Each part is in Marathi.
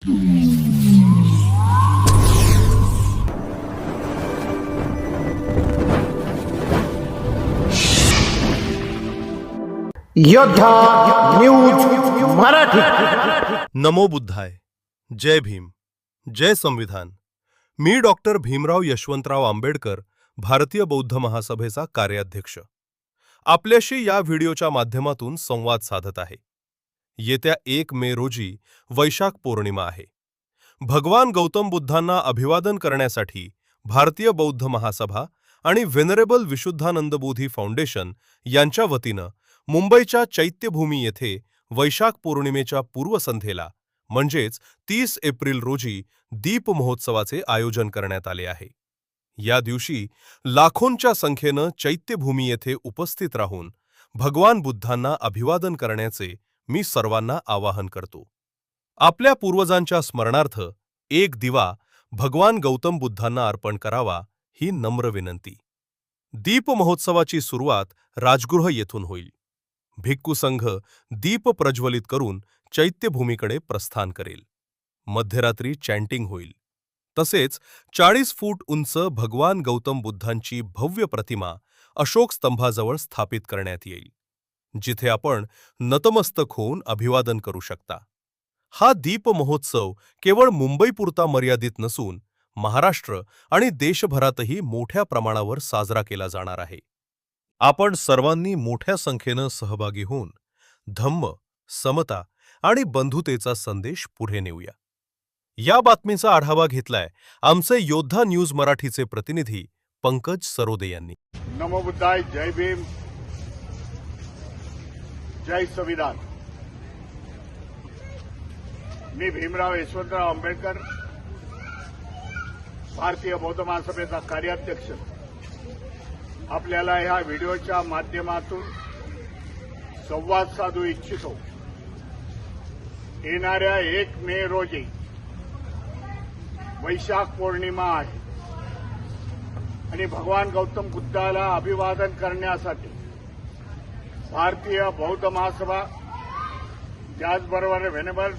योद्धा न्यूज मराठी। नमो बुद्धाय, जय भीम, जय संविधान। मी डॉक्टर भीमराव यशवंतराव आंबेडकर, भारतीय बौद्ध महासभेचा कार्याध्यक्ष, आपल्याशी या व्हिडिओच्या माध्यमातून संवाद साधत आहे। येत्या 1 मे रोजी वैशाख पौर्णिमा आहे। भगवान गौतम बुद्धांना अभिवादन करण्यासाठी भारतीय बौद्ध महासभा आणि वेनरेबल विशुद्धानंद बोधी फाउंडेशन यांच्या वतीनं मुंबईच्या चैत्यभूमी येथे वैशाख पौर्णिमेच्या पूर्वसंध्येला म्हणजेच 30 एप्रिल रोजी दीप महोत्सवाचे आयोजन करण्यात आले आहे। या दिवशी लाखोंच्या संख्येनं चैत्यभूमी येथे उपस्थित राहून भगवान बुद्धांना अभिवादन करण्याचे मी सर्वांना आवाहन करतो। आपल्या पूर्वजांच्या स्मरणार्थ एक दिवा भगवान गौतम बुद्धांना अर्पण करावा ही नम्र विनंती। दीप महोत्सवाची सुरुवात राजगृह येथून होईल। भिक्खू संघ दीप प्रज्वलित करून चैत्यभूमीकडे प्रस्थान करेल। मध्यरात्री चॅन्टिंग होईल। तसेच 40 फूट उंच भगवान गौतम बुद्धांची भव्य प्रतिमा अशोक स्तंभाजवळ स्थापित करण्यात येईल, जिथे आपण नतमस्तक होऊन अभिवादन करू शकता। हा दीप महोत्सव केवळ मुंबईपुरता मर्यादित नसून महाराष्ट्र आणि देशभरातही मोठ्या प्रमाणावर साजरा केला जाणार आहे। आपण सर्वांनी मोठ्या संख्येनं सहभागी होऊन धम्म, समता आणि बंधुतेचा संदेश पुढे नेऊया। या बातमीचा आढावा घेतलाय आमचे योद्धा न्यूज मराठीचे प्रतिनिधी पंकज सरोदे यांनी। नमो बुद्धाय, जय भीम, जय संविधान। मी भीमराव यशवंतराव आंबेडकर, भारतीय बौद्ध महासभेचा कार्याध्यक्ष, आपल्याला ह्या व्हिडिओच्या माध्यमातून संवाद साधू इच्छितो। येणाऱ्या 1 मे रोजी वैशाख पौर्णिमा आहे आणि भगवान गौतम बुद्धाला अभिवादन करण्यासाठी भारतीय बौद्ध महासभा, त्याचबरोबर वेनेबल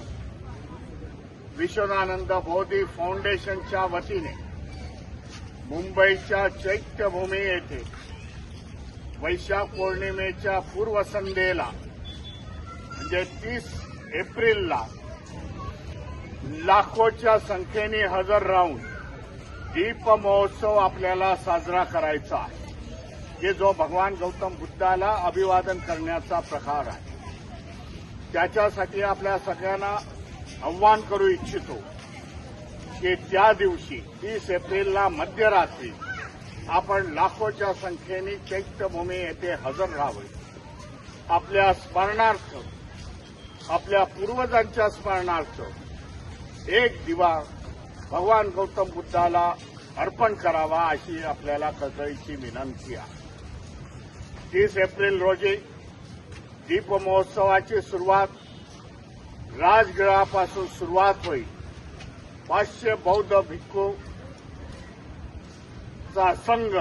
विश्वदानंद बोधी फाउंडेशनच्या वतीने मुंबईच्या चैत्यभूमी येथे वैशाख पौर्णिमेच्या पूर्वसंध्येला म्हणजे 30 एप्रिलला लाखोच्या संख्येने हजर राहून दीप महोत्सव आपल्याला साजरा करायचा आहे, की जो भगवान गौतम बुद्धाला अभिवादन करण्याचा प्रकार आहे। त्याच्यासाठी आपल्या सगळ्यांना आव्हान करू इच्छितो की त्या दिवशी 30 एप्रिलला मध्यरात्री आपण लाखोच्या संख्येने चैत्यभूमी येथे हजर राहावे। आपल्या स्मरणार्थ, आपल्या पूर्वजांच्या स्मरणार्थ एक दिवा भगवान गौतम बुद्धाला अर्पण करावा अशी आपल्याला कळकळीची विनंती आहे। 30 एप्रिल रोजी दीप महोत्सवाची सुरुवात राजगृहापासून सुरुवात होईल। 500 बौद्ध भिक्खूचा संघ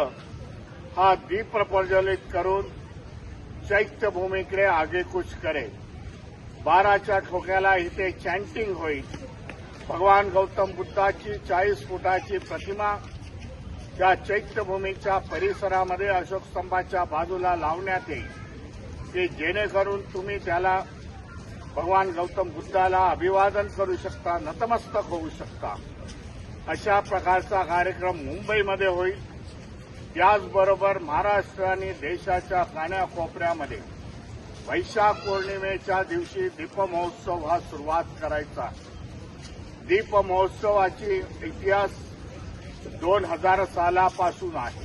हा दीप प्रज्वलित करून चैत्यभूमीकडे आगेकूच करेल। 12च्या ठोक्याला इथे चॅन्टिंग होईल। भगवान गौतम बुद्धाची 40 फुटाची प्रतिमा त्या चैत्यभूमीच्या परिसरामध्ये अशोक स्तंभाच्या बाजूला लावण्यात येईल, की जेणेकरून तुम्ही त्याला भगवान गौतम बुद्धाला अभिवादन करू शकता, नतमस्तक होऊ शकता। अशा प्रकारचा कार्यक्रम मुंबईमध्ये होईल। त्याचबरोबर महाराष्ट्र आणि देशाच्या कानाकोपऱ्यामध्ये वैशाख पौर्णिमेच्या दिवशी दीप महोत्सव हा सुरुवात करायचा। दीप महोत्सवाची इतिहास 2000 सालापासून आहे।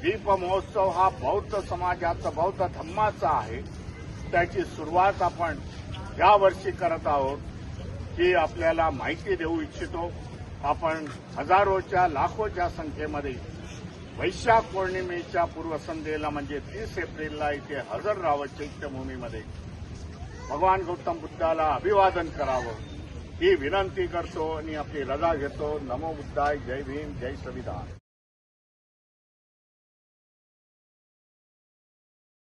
दीप महोत्सव हा बौद्ध समाजाचा, बौद्ध धम्माचा आहे। त्याची सुरुवात आपण यावर्षी करत आहोत, ही आपल्याला माहिती देऊ इच्छितो। आपण हजारोच्या, लाखोच्या संख्येमध्ये वैशाख पौर्णिमेच्या पूर्वसंध्येला म्हणजे 30 एप्रिलला इथे हजर राहावं, चैत्यभूमीमध्ये भगवान गौतम बुद्धाला अभिवादन करावं ही विनंती करतो आणि आपली रजा घेतो। नमो बुद्धाय, जय भीम, जय संविधान।